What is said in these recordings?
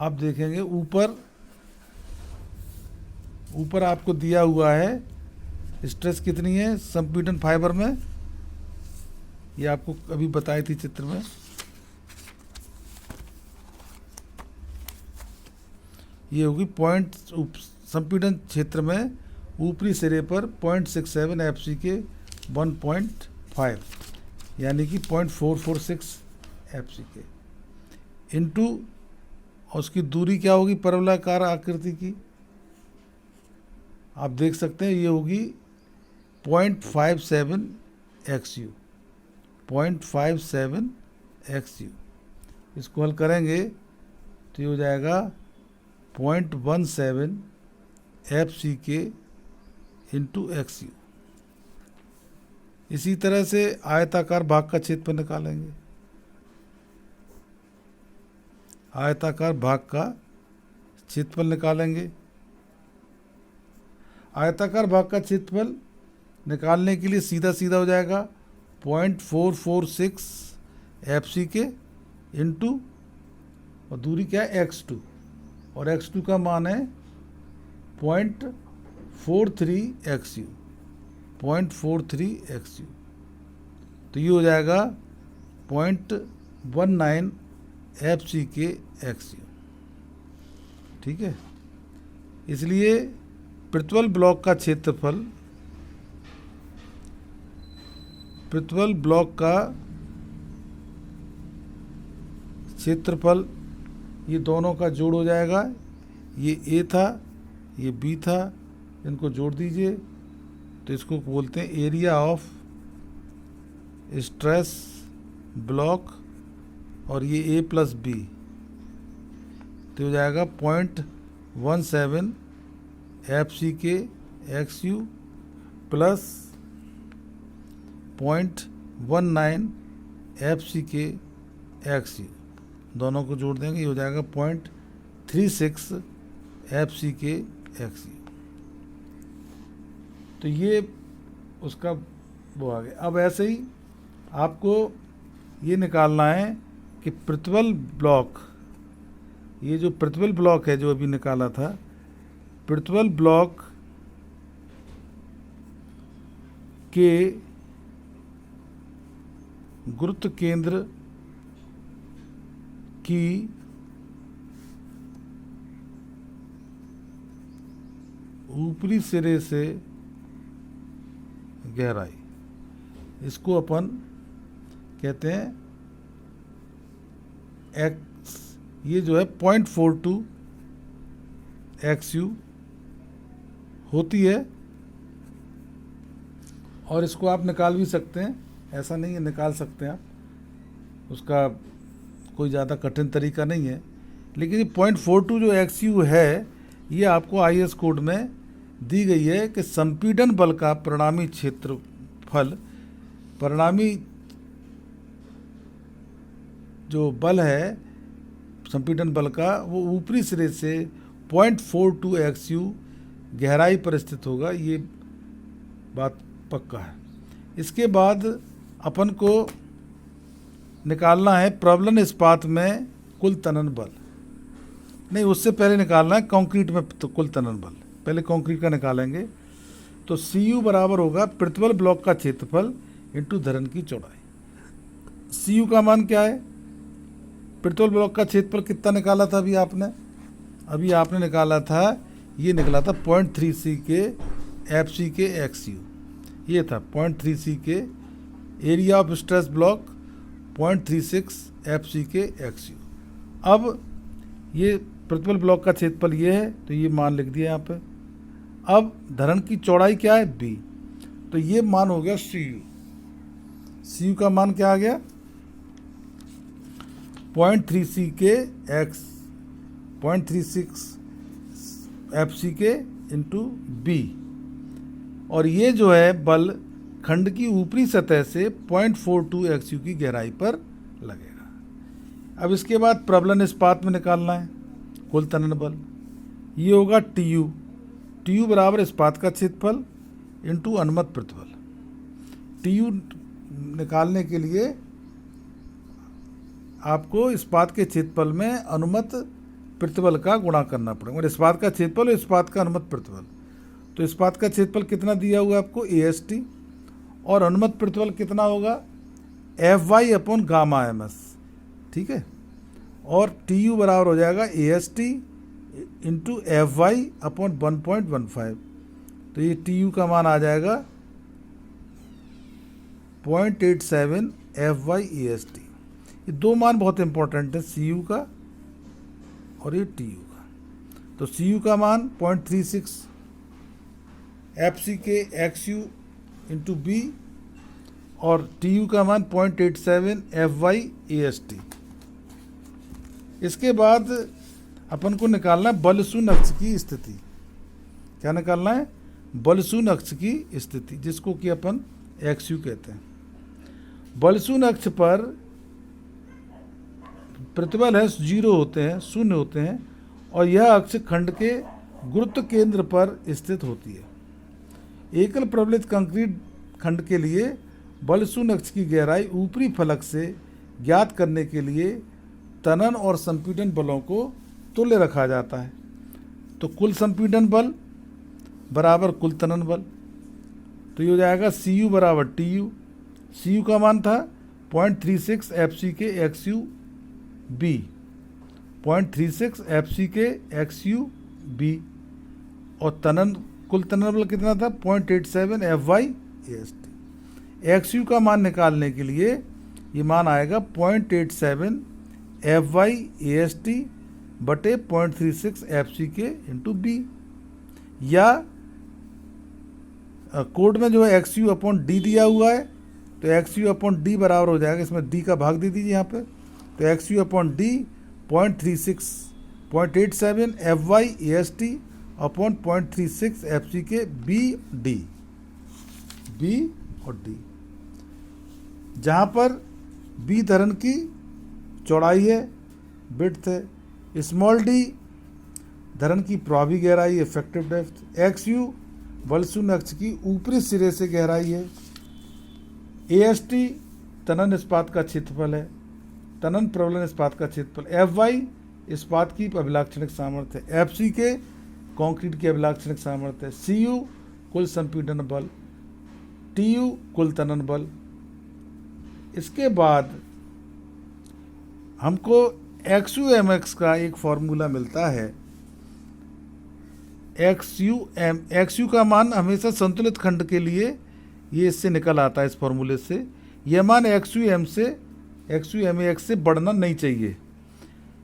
आप देखेंगे ऊपर ऊपर आपको दिया हुआ है स्ट्रेस कितनी है संपीड़न फाइबर में, ये आपको अभी बताई थी चित्र में। ये होगी पॉइंट संपीड़न क्षेत्र में ऊपरी सिरे पर 0.67 एफसी के 1.5 यानी कि 0.446 एफसी के इनटू उसकी दूरी क्या होगी परवलयाकार आकृति की, आप देख सकते हैं ये होगी 0.57 XU 0.57 XU। इसको हल करेंगे तो ये हो जाएगा 0.17 FC के इंटू XU। इसी तरह से आयताकार भाग का क्षेत्रफल निकालेंगे। आयताकार भाग का क्षेत्रफल निकालेंगे। आयताकार भाग का क्षेत्रफल निकालने के लिए सीधा सीधा हो जाएगा 0.446 FC के इंटू और दूरी क्या है x2 और x2 का मान है 0.43 XU 0.43 XU। तो ये हो जाएगा 0.19 FC के XU। ठीक है, इसलिए प्रतिबल ब्लॉक का क्षेत्रफल, प्रतिबल ब्लॉक का क्षेत्रफल ये दोनों का जोड़ हो जाएगा। ये A था, ये B था, इनको जोड़ दीजिए तो इसको बोलते हैं एरिया ऑफ स्ट्रेस ब्लॉक और ये A प्लस B तो हो जाएगा 0.17 FC के XU प्लस 0.19 FC के XU, दोनों को जोड़ देंगे ये हो जाएगा 0.36 FC के XU। तो ये उसका वो आ गया। अब ऐसे ही आपको ये निकालना है कि प्रतिबल ब्लॉक, ये जो प्रतिबल ब्लॉक है जो अभी निकाला था, प्रतिबल ब्लॉक के गुरुत्व केंद्र की ऊपरी सिरे से गहराई, इसको अपन कहते हैं x, ये जो है 0.42 XU होती है। और इसको आप निकाल भी सकते हैं, ऐसा नहीं है, निकाल सकते हैं आप, उसका कोई ज़्यादा कठिन तरीका नहीं है। लेकिन ये 0.42 जो XU है ये आपको IS कोड में दी गई है कि संपीड़न बल का परिणामी क्षेत्रफल, परिणामी जो बल है संपीड़न बल का वो ऊपरी सिरे से 0.42 XU गहराई पर स्थित होगा, ये बात पक्का है। इसके बाद अपन को निकालना है प्रबलन इस्पात में कुल तनन बल, नहीं उससे पहले निकालना है कंक्रीट में तो कुल तनन बल, पहले कंक्रीट का निकालेंगे। तो CU बराबर होगा प्रतिबल ब्लॉक का क्षेत्रफल इंटू धरन की चौड़ाई। CU का मान क्या है, प्रतिबल ब्लॉक का क्षेत्रफल कितना निकाला था अभी आपने निकाला था, ये निकला था 0.3 के FC के XU, ये था 0.3 के area of stress block 0.36 FC के XU। अब ये प्रतिबल ब्लॉक का क्षेत्रफल ये है तो ये मान लिख दिया यहाँ पे। अब धरन की चौड़ाई क्या है B, तो ये मान हो गया CU का मान क्या आ गया 0.36 के X 0.36 FC के इंटू B। और ये जो है बल खंड की ऊपरी सतह से 0.42 XU की गहराई पर लगेगा। अब इसके बाद प्रबलन इस्पात में निकालना है कुल तनन बल, ये होगा TU बराबर इस्पात का क्षेत्रफल इंटू अनुमत प्रतिबल। TU निकालने के लिए आपको इस्पात के क्षेत्रफल में अनुमत प्रतिबल का गुणा करना पड़ेगा, और इस्पात का क्षेत्रफल और इस्पात का अनुमत प्रतिबल। तो इस्पात का क्षेत्रफल कितना दिया हुआ है आपको, AST, और अनुमत प्रतिबल कितना होगा, FY अपॉन गामा MS, ठीक है। और TU बराबर हो जाएगा AST इंटू FY अपॉन 1.15। तो ये TU का मान आ जाएगा 0.87 FY AST। ये दो मान बहुत इंपॉर्टेंट है, CU का और ये TU का। तो CU का मान 0.36 FCK XU इंटू B, और TU का मान 0.87 FY AST। इसके बाद अपन को निकालना है बल शून्य अक्ष की स्थिति। क्या निकालना है, बल शून्य अक्ष की स्थिति, जिसको कि अपन XU कहते हैं। बल शून्य अक्ष पर प्रतिबल है 0 होते हैं, शून्य होते हैं, और यह अक्ष खंड के गुरुत्व केंद्र पर स्थित होती है। एकल प्रबलित कंक्रीट खंड के लिए बल शून्य अक्ष की गहराई ऊपरी फलक से ज्ञात करने के लिए तनन और संपीड़न बलों को तुल्य रखा जाता है। तो कुल संपीड़न बल बराबर कुल तनन बल, तो ये हो जाएगा CU बराबर TU। CU का मान था 0.36 FCK XU B, 0.36 FCK XU B, और तनन कुल तनन बल कितना था, 0.87 FY AST। XU का मान निकालने के लिए ये मान आएगा 0.87 FY AST बटे 0.36 FCK इंटू B, या कोड में जो है XU अपॉन D दिया हुआ है, तो XU अपॉन D बराबर हो जाएगा, इसमें D का भाग दे दीजिए यहाँ पे, तो XU upon D 0.87 FY AST upon 0.36 FCK B और D, जहाँ पर B धरन की चौड़ाई है, विड्थ है, स्मॉल d धरन की प्रभावी गहराई इफेक्टिव डेप्थ, XU बल शून्य अक्ष की ऊपरी सिरे से गहराई है, AST तनन इस्पात का क्षेत्रफल है, तनन प्रबलन इस्पात का क्षेत्रफल, FY इस्पात की अभिलाक्षणिक सामर्थ्य, FCK कंक्रीट की अभिलाक्षणिक सामर्थ्य, CU कुल संपीड़न बल, TU कुल तनन बल। इसके बाद हमको XUMX का एक फॉर्मूला मिलता है। XU का मान हमेशा संतुलित खंड के लिए ये इससे निकल आता है, इस फॉर्मूले से। यह मान XUMAX से बढ़ना नहीं चाहिए।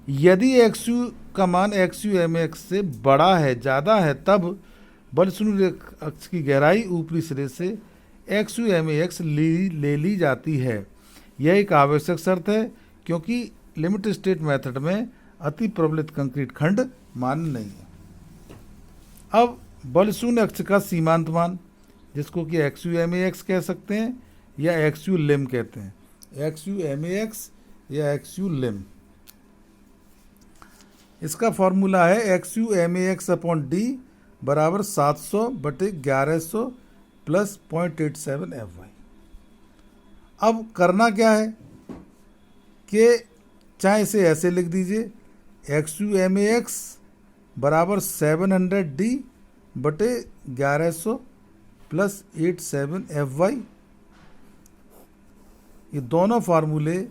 यदि XU का मान XUMAX से बड़ा है, ज़्यादा है, तब बल शून्य अक्ष की गहराई ऊपरी सिरे से XUMAX ले ली जाती है। यह एक आवश्यक शर्त है, क्योंकि लिमिट स्टेट मेथड में अति प्रबलित कंक्रीट खंड मान्य नहीं है। अब बल शून्य अक्ष का सीमांत मान, जिसको कि XUMAX कह सकते हैं या XULIM कहते हैं, XUMAX या XULIM। इसका फॉर्मूला है XUMAX अपॉन D बराबर 700 बटे 1100 प्लस 0.87 FY। अब करना क्या है कि चाहे इसे ऐसे लिख दीजिए, XUMAX बराबर 700D बटे 1100 प्लस 87 FY। ये दोनों फार्मूले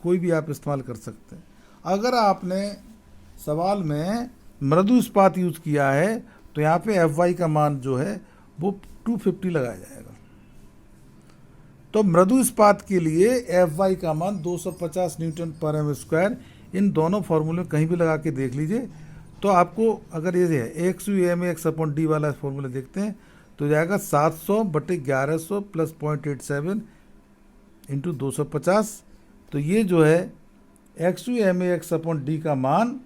कोई भी आप इस्तेमाल कर सकते हैं। अगर आपने सवाल में मृदु इस्पात यूज किया है तो यहाँ पे FY का मान जो है वो 250 लगाया जाएगा। तो मृदु इस्पात के लिए FY का मान 250 न्यूटन पर एम स्क्वायर, इन दोनों फार्मूले कहीं भी लगा के देख लीजिए। तो आपको अगर ये है XUMAX अपॉन D वाला फॉर्मूला देखते हैं तो जाएगा 700 बटे 1100 प्लस 0.87 इंटू 250। तो ये जो है XUMAX अपॉन D का मान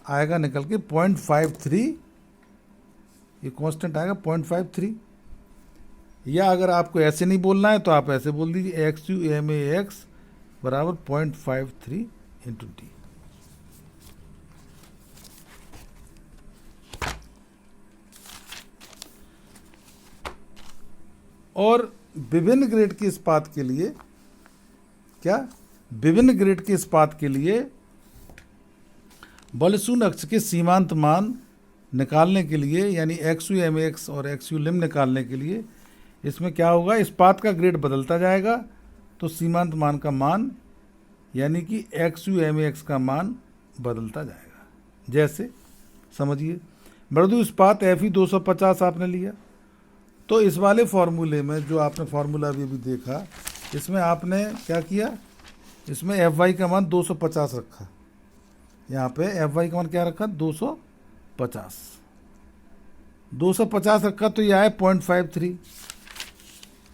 आएगा निकल के 0.53, ये कांस्टेंट आएगा 0.53। या अगर आपको ऐसे नहीं बोलना है तो आप ऐसे बोल दीजिए XUMAX बराबर 0.53 इंटू D। और विभिन्न ग्रेड के इस्पात के लिए विभिन्न ग्रेड के इस्पात के लिए बल शून्य अक्ष के सीमांत मान निकालने के लिए, यानी एक्स यू एम एक्स और एक्स यू लिम निकालने के लिए इसमें क्या होगा, इस्पात का ग्रेड बदलता जाएगा तो सीमांत मान का मान यानी कि एक्स यू एम एक्स का मान बदलता जाएगा। जैसे समझिए, मृदु इस्पात Fe 250 आपने लिया, तो इस वाले फॉर्मूले में जो आपने फार्मूला अभी देखा, इसमें आपने क्या किया, इसमें Fy का मान 250 रखा, यहाँ पे Fy का मान क्या रखा, 250 रखा, तो यह है 0.53।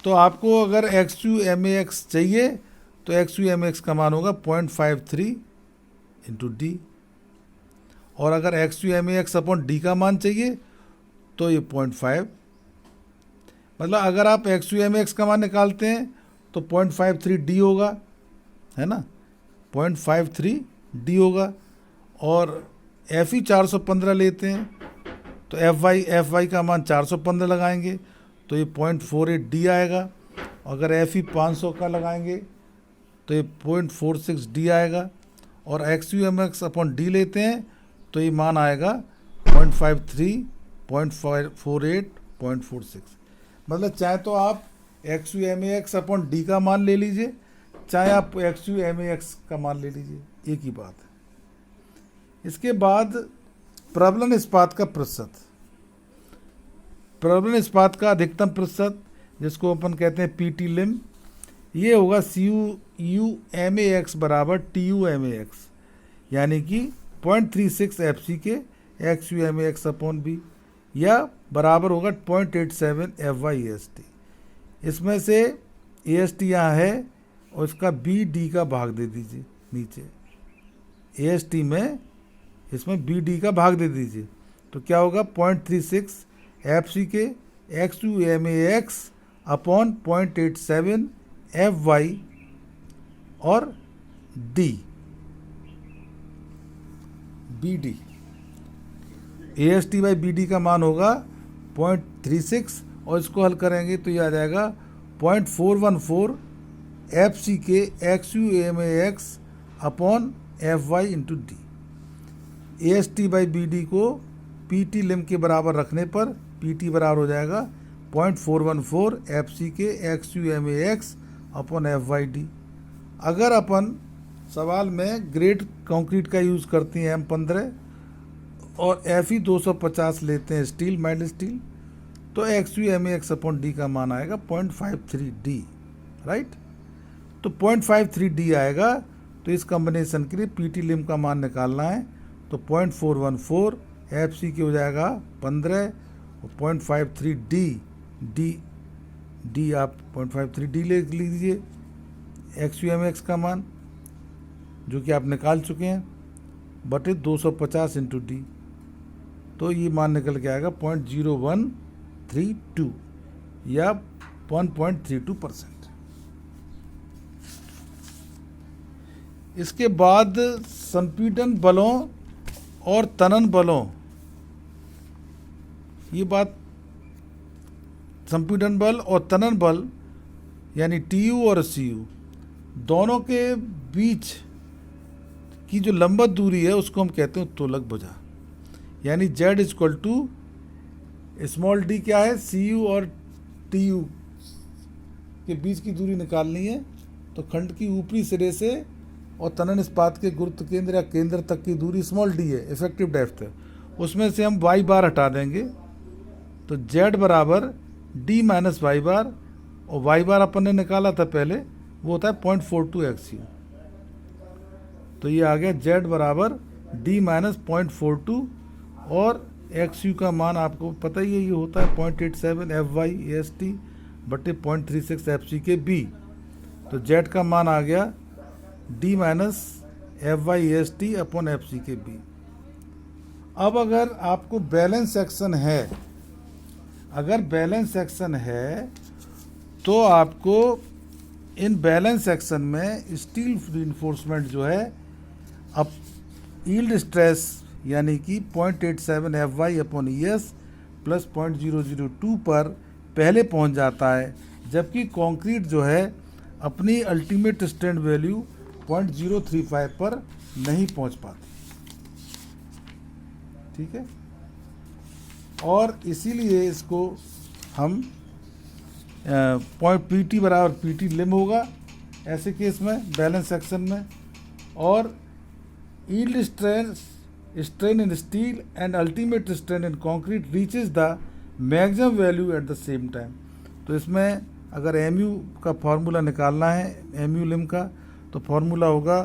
तो आपको अगर एक्स यू एम एक्स चाहिए तो एक्स यू एम एक्स का मान होगा 0.53 इंटू डी, और अगर X U M X upon D का मान चाहिए तो ये 0.5, मतलब अगर आप एक्स यू एम एक्स का मान निकालते हैं तो 0.53 डी होगा, है ना, 0.53 डी होगा। और Fe 415 लेते हैं तो Fy का मान 415 लगाएंगे तो ये 0.48 डी आएगा। अगर Fe 500 का लगाएंगे तो ये 0.46 डी आएगा, और X U M X upon D लेते हैं तो ये मान आएगा 0.53, 0.48, 0.46। मतलब चाहे तो आप X U M X upon D का मान ले लीजिए, चाहे आप एक्स यू एम एक्स का मान ले लीजिए, एक ही बात है। इसके बाद प्रबलन इस्पात का प्रतिशत, प्रबलन इस्पात का अधिकतम प्रतिशत जिसको अपन कहते हैं पीटी लिम, ये होगा CU/MAX बराबर TU/MAX, यानी कि 0.36 FC के XU/MAX अपॉन बी, या बराबर होगा 0.87 FY/AST। इसमें से AST यहाँ है और इसका BD का भाग दे दीजिए नीचे, AST में इसमें BD का भाग दे दीजिए, तो क्या होगा 0.36 FC के XU/MAX अपॉन 0.87 FY और D BD। AST by BD का मान होगा 0.36, और इसको हल करेंगे तो ये आ जाएगा 0.414 FC के XU/MAX upon FY into D. AST by BD को PT लिम के बराबर रखने पर PT बराबर हो जाएगा 0.414 FC के XU/MAX अपॉन FYD। अगर अपन सवाल में ग्रेड कंक्रीट का यूज़ करते हैं M15 और Fe 250 लेते हैं स्टील, माइल्ड स्टील, तो XU/MAX अपॉन डी का मान आएगा 0.53 डी, राइट। तो 0.53 डी आएगा, तो इस कॉम्बिनेशन के लिए PT लिम का मान निकालना है, तो 0.414 FC के हो जाएगा 15 और 0.53 डी आप 0.53 डी ले लीजिए XU/MAX का मान जो कि आप निकाल चुके हैं, बटे 250 इंटू डी, तो ये मान निकल के आएगा 0.0132 या 1.32%। इसके बाद संपीड़न बलों और तनन बलों, ये बात, संपीड़न बल और तनन बल यानी TU और CU दोनों के बीच की जो लंबवत दूरी है उसको हम कहते हैं उत्तोलक भुजा, यानी Z equal to small d क्या है, CU और TU के बीच की दूरी निकालनी है, तो खंड की ऊपरी सिरे से और तनन इस्पात के गुरुत्व केंद्र या केंद्र तक की दूरी स्मॉल d है, इफेक्टिव डेप्थ है, उसमें से हम y बार हटा देंगे, तो Z बराबर d माइनस वाई बार, और y बार अपन ने निकाला था पहले, वो होता है 0.42 XU, तो ये आ गया Z बराबर d माइनस 0.42, और XU का मान आपको पता ही है, ये होता है 0.87 FY/AST बटे 0.36 FC के B, तो Z का मान आ गया d minus FY/AST upon FC के B। अब अगर आपको बैलेंस सेक्शन है, अगर बैलेंस सेक्शन है तो आपको इन बैलेंस सेक्शन में स्टील रिइंफोर्समेंट जो है अब यील्ड स्ट्रेस यानी कि 0.87 FY अपॉन ES प्लस 0.002 पर पहले पहुंच जाता है, जबकि कंक्रीट जो है अपनी अल्टीमेट स्ट्रेंथ वैल्यू 0.035 पर नहीं पहुंच पाती। ठीक है। और इसीलिए इसको हम पॉइंट पी टी बराबर पी टी लिम होगा ऐसे केस में, बैलेंस सेक्शन में। और yield strain in steel and ultimate strain in concrete reaches the maximum value at the same time। तो इसमें अगर mu का फॉर्मूला निकालना है, mu लिम का, तो फॉर्मूला होगा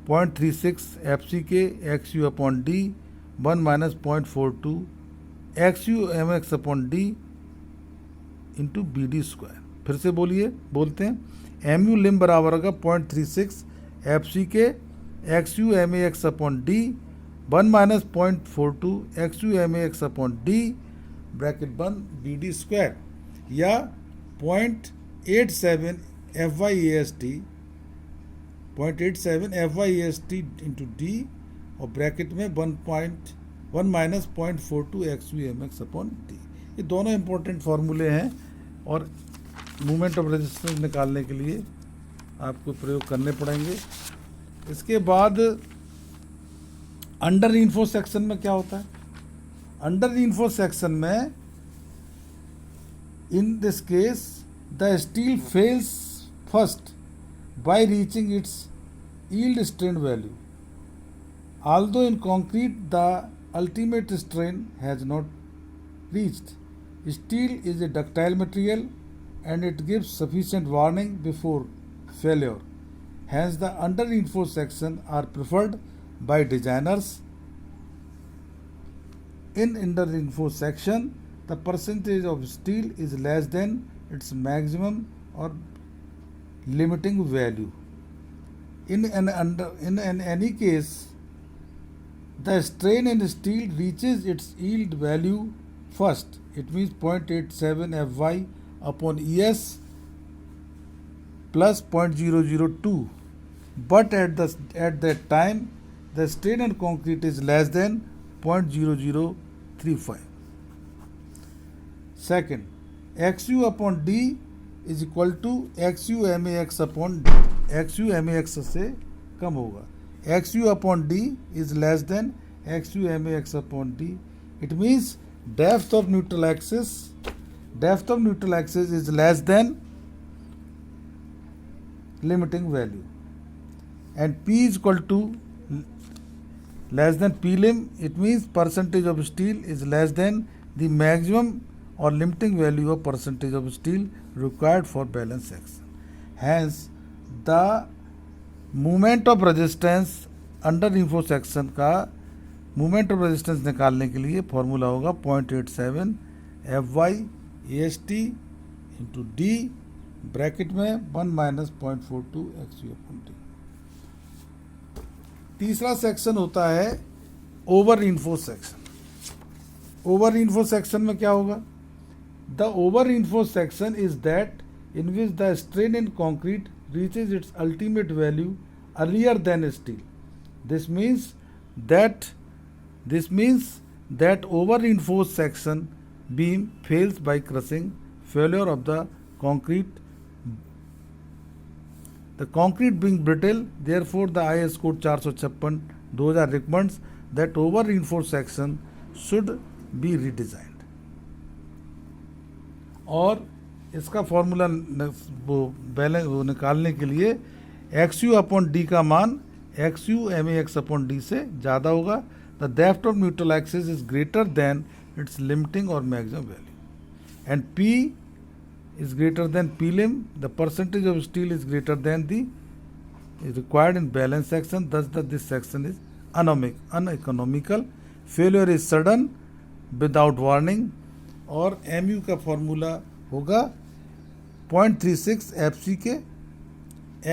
0.36 FCK XU upon D 1 minus 0.42 XU MX upon D into BD square. फिर से बोलते हैं, mu लिम बराबर होगा 0.36 FCK XU MAX upon D 1 minus 0.42 XU MAX upon D bracket बंद BD स्क्वायर, या 0.87 FYAST इंटू D और ब्रैकेट में 1 minus 0.42 XU MX upon D। ये दोनों इंपॉर्टेंट फार्मूले हैं और मूवमेंट ऑफ रेजिस्टेंस निकालने के लिए आपको प्रयोग करने पड़ेंगे। इसके बाद अंडर रीइंफोर्स सेक्शन में क्या होता है? अंडर रीइंफोर्स सेक्शन में in this case the steel fails first by reaching it's yield strain value, although in concrete the ultimate strain has not reached। Steel is a ductile material and it gives sufficient warning before failure, hence the under reinforced section are preferred by designers। In under reinforced section the percentage of steel is less than its maximum or limiting value। In any case the strain in steel reaches its yield value first, it means 0.87 Fy upon ES plus 0.002, but at that time the strain in concrete is less than 0.0035। Second, XU upon D is equal to XU MAX upon D, XU MAX से कम होगा। XU upon D is less than XU MAX upon D, it means depth of neutral axis is less than limiting value, and P is equal to less than P lim, it means percentage of steel is less than the maximum or limiting value of percentage of steel required for balance section, hence the movement of resistance under reinforce section का movement of resistance निकालने के लिए formula होगा 0.87 FYAST into D bracket में 1 minus 0.42 XU upon D। तीसरा section होता है over reinforce section. Over reinforce section में क्या होगा? The over reinforce section is that in which the strain in concrete reaches its ultimate value earlier than steel। This means that over reinforced section beam fails by crushing failure of the concrete being brittle। Therefore the IS code 456 2000 recommends that over reinforced section should be redesigned। और इसका formula वो निकालने के लिए XU upon D का मान XU MAX upon D से ज़्यादा होगा। The depth of neutral axis is greater than its limiting और maximum value, and P is greater than P lim। The percentage of steel is greater than the is required in balance section, thus that this section is uneconomical। failure is sudden without warning। और MU का formula होगा 0.36 FCK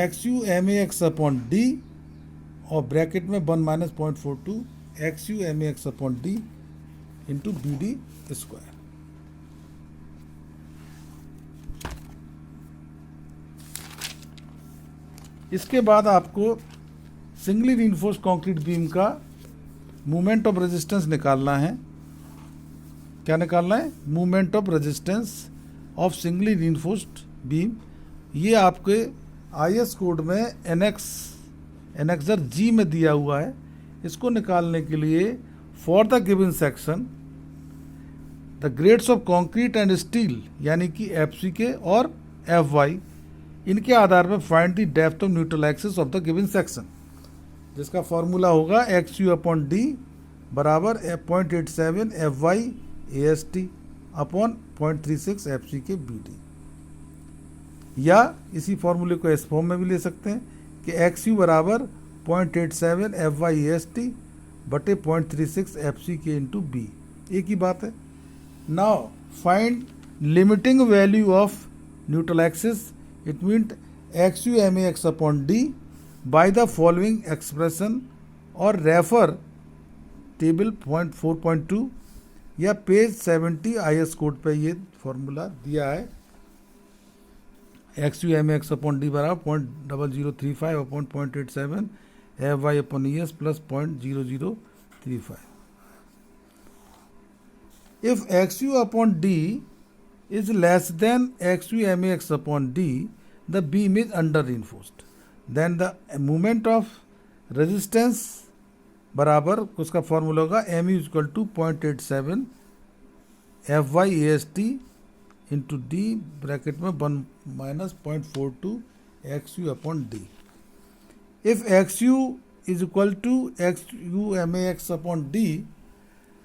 XU MAX upon D और bracket में 1 minus 0.42 XU MAX upon D into BD square. इसके बाद आपको singly reinforced concrete beam का movement of resistance निकालना है। क्या निकालना है? Movement of resistance of singly reinforced beam. ये आपके IS कोड में एनेक्सर G में दिया हुआ है। इसको निकालने के लिए for the given section the grades of concrete and steel यानी कि FCK और FY इनके आधार पर find the depth of neutral axis of the given section, जिसका फॉर्मूला होगा XU/D बराबर 0.87 FY AST upon 0.36 FCK BD, या इसी फॉर्मूले को इस फॉर्म में भी ले सकते हैं कि XU बराबर 0.87 FY AST बटे 0.36 FCK इंटू B, एक ही बात है। Now find limiting value of neutral axis, it mean XU/MAX/D by the following expression, और रेफर टेबल 4.2 या पेज 70 IS कोड पे ये फॉर्मूला दिया है। XU/MAX/D बराबर 0.0035 upon 0.87 FY/ES plus 0.0035। If XU/D is less than XU/MAX/D, the beam is under reinforced. Then the moment of resistance बराबर उसका formula होगा MU equal to 0.87 FY AST into D bracket में 1 minus 0.42 XU/D। If XU is equal to XU/MAX/D,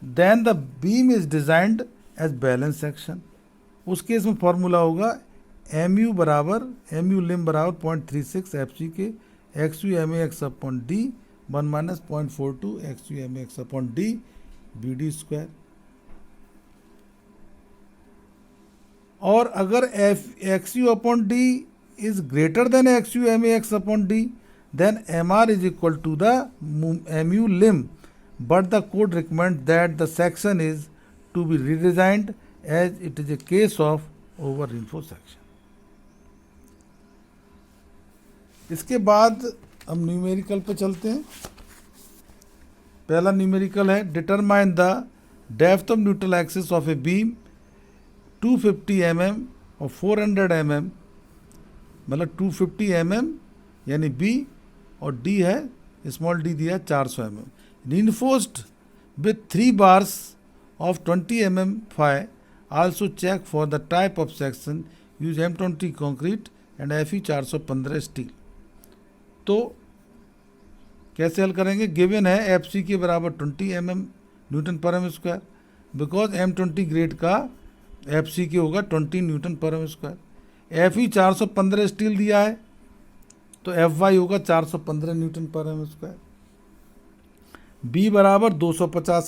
then the beam is designed as balance section. उस case में formula होगा MU बराबर MU/lim बराबर 0.36 FCK XU/MAX/D 1 minus 0.42 XU/MAX/D BD square. और अगर XU/D is greater than XU/MAX/D, then MR is equal to the MU/lim, but the code recommends that the section is to be redesigned as it is a case of over reinforced section. इसके बाद हम numerical पे चलते हैं। पहला numerical है determine the depth of neutral axis of a beam 250 mm और 400 mm, मतलब 250 mm यानी B और D है स्मॉल d दिया 400 mm, reinforced with 3 bars of 20 mm phi. Also check for the type of section, use M20 concrete and Fe 415 steel. तो कैसे हल करेंगे? गिवन है FC के बराबर 20 mm newton per m square, because M20 grade का FC होगा 20 Newton per m square. Fe 415 steel दिया है तो Fy होगा 415 Newton per m square. B बराबर 250